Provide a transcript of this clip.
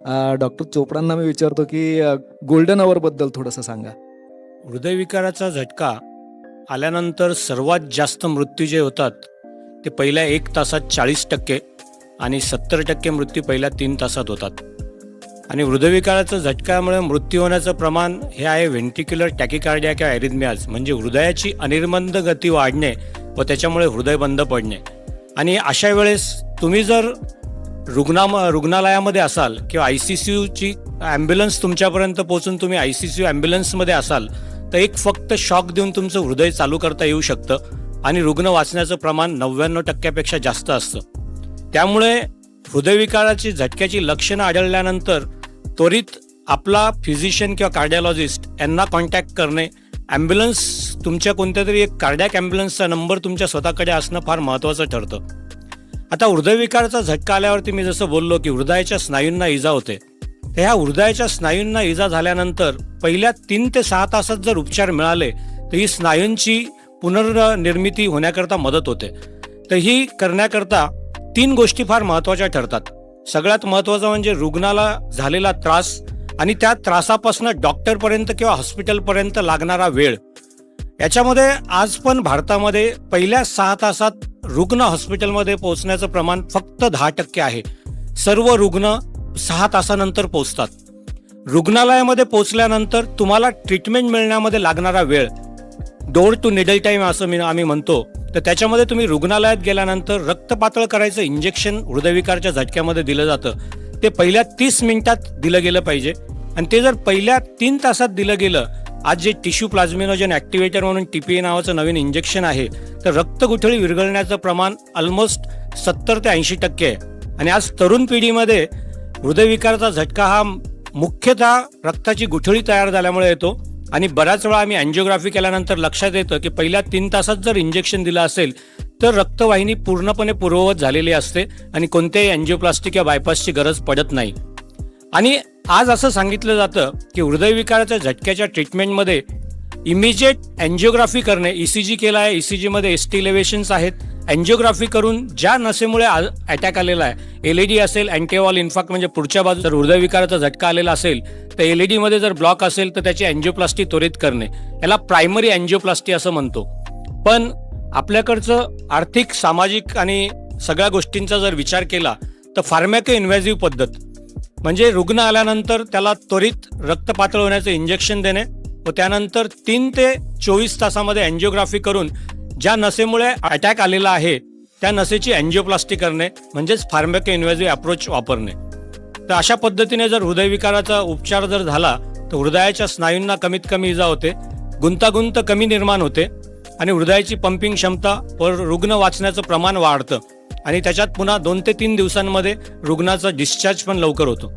Doctor चोपडांना मी विचारतो की golden अवरबद्दल थोडंसं सांगा. हृदयविकाराचा झटका आल्यानंतर सर्वात जास्त मृत्यू जे होतात ते पहिल्या 1 तासात 40% आणि 70% मृत्यू पहिल्या 3 तासात होतात. आणि हृदयविकाराच्या झटक्यामुळे मृत्यू होण्याचं प्रमाण हे आहे व्हेंट्रिक्युलर टॅकिकार्डिया किंवा ॲरिथमियाज, म्हणजे हृदयाची अनिर्बंध गती वाढणे व त्याच्यामुळे हृदय बंद पडणे. आणि अशा वेळेस तुम्ही जर रुग्णालयामध्ये असाल किंवा ICCUची ॲम्ब्युलन्स तुमच्यापर्यंत पोहोचून तुम्ही ICCU ॲम्ब्युलन्समध्ये असाल तर एक फक्त शॉक देऊन तुमचं हृदय चालू करता येऊ शकतं आणि रुग्ण वाचण्याचं प्रमाण 99% जास्त असतं. त्यामुळे हृदयविकाराची झटक्याची लक्षणं आढळल्यानंतर त्वरित आपला फिजिशियन किंवा कार्डिओलॉजिस्ट यांना कॉन्टॅक्ट करणे, ॲम्ब्युलन्स तुमच्या कोणत्या तरी एक कार्डियाक ॲम्ब्युलन्सचा नंबर तुमच्या स्वतःकडे असणं फार महत्त्वाचं ठरतं. आता हृदयविकाराचा झटका आल्यावरती मी जसं बोललो की हृदयाच्या स्नायूंना इजा होते, तर ह्या हृदयाच्या स्नायूंना इजा झाल्यानंतर पहिल्या 3 ते 6 तासात जर उपचार मिळाले तर ही स्नायूंची पुनर्निर्मिती होण्याकरता मदत होते. तर ही करण्याकरता 3 गोष्टी फार महत्त्वाच्या ठरतात. सगळ्यात महत्त्वाचं म्हणजे रुग्णाला झालेला त्रास आणि त्या त्रासापासून डॉक्टरपर्यंत किंवा हॉस्पिटलपर्यंत लागणारा वेळ. याच्यामध्ये आज पण भारतामध्ये पहिल्या 6 तासात रुग्ण हॉस्पिटलमध्ये पोहोचण्याचं प्रमाण फक्त 10% आहे. सर्व रुग्ण 6 तासानंतर पोहोचतात. रुग्णालयामध्ये पोहोचल्यानंतर तुम्हाला ट्रीटमेंट मिळण्यामध्ये लागणारा वेळ, डोर टू निडल टाईम असं आम्ही म्हणतो, तर त्याच्यामध्ये तुम्ही रुग्णालयात गेल्यानंतर रक्त पातळ करायचं इंजेक्शन हृदयविकारच्या झटक्यामध्ये दिलं जातं. ते पहिल्या 30 मिनिटात दिलं गेलं पाहिजे आणि ते जर पहिल्या 3 तासात दिलं गेलं, आज जे टिश्यू प्लाझ्मिनोजन ॲक्टिव्हेटर म्हणून TPA नावाचं नवीन इंजेक्शन आहे, तर रक्तगुठळी विरघळण्याचं प्रमाण ऑलमोस्ट 70 ते 80% आहे. आणि आज तरुण पिढीमध्ये हृदयविकाराचा झटका हा मुख्यतः रक्ताची गुठळी तयार झाल्यामुळे येतो. आणि बऱ्याच वेळा आम्ही अँजिओग्राफी केल्यानंतर लक्षात येतं की पहिल्या 3 तासात जर इंजेक्शन दिलं असेल तर रक्तवाहिनी पूर्णपणे पूर्ववत झालेली असते आणि कोणत्याही अँजिओप्लास्टी किंवा बायपासची गरज पडत नाही. आणि आज असं सांगितलं जातं की हृदयविकाराच्या झटक्याच्या ट्रीटमेंटमध्ये इमिजिएट अँजिओग्राफी करणे, ECG केला आहे, ECGमध्ये ST इलेव्हेशन्स आहेत, अँजिओग्राफी करून ज्या नसेमुळे अटॅक आलेला आहे, LED असेल, अँटीवॉल इन्फार्क्ट म्हणजे पुढच्या बाजू जर हृदयविकाराचा झटका आलेला असेल तर LED मध्ये जर ब्लॉक असेल तर त्याची अँजिओप्लास्टी त्वरित करणे, याला प्रायमरी अँजिओप्लास्टी असं म्हणतो. पण आपल्याकडचं आर्थिक, सामाजिक आणि सगळ्या गोष्टींचा जर विचार केला तर फार्मॅको इन्व्हेजिव्ह पद्धत म्हणजे रुग्ण आल्यानंतर त्याला त्वरित रक्त पातळ होण्याचं इंजेक्शन देणे व त्यानंतर 3 ते 24 तासामध्ये अँजिओग्राफी करून ज्या नसेमुळे अटॅक आलेला आहे त्या नसेची अँजिओप्लास्टी करणे, म्हणजेच फार्मॅको इन्व्हेजिव्ह अप्रोच वापरणे. तर अशा पद्धतीने जर हृदयविकाराचा उपचार जर झाला तर हृदयाच्या स्नायूंना कमीत कमी इजा होते, गुंतागुंत कमी निर्माण होते आणि हृदयाची पंपिंग क्षमता व रुग्ण वाचण्याचं प्रमाण वाढतं आणि त्याच्यात पुन्हा 2 ते 3 दिवसांमध्ये रुग्णाचा डिस्चार्ज पण लवकर होतो.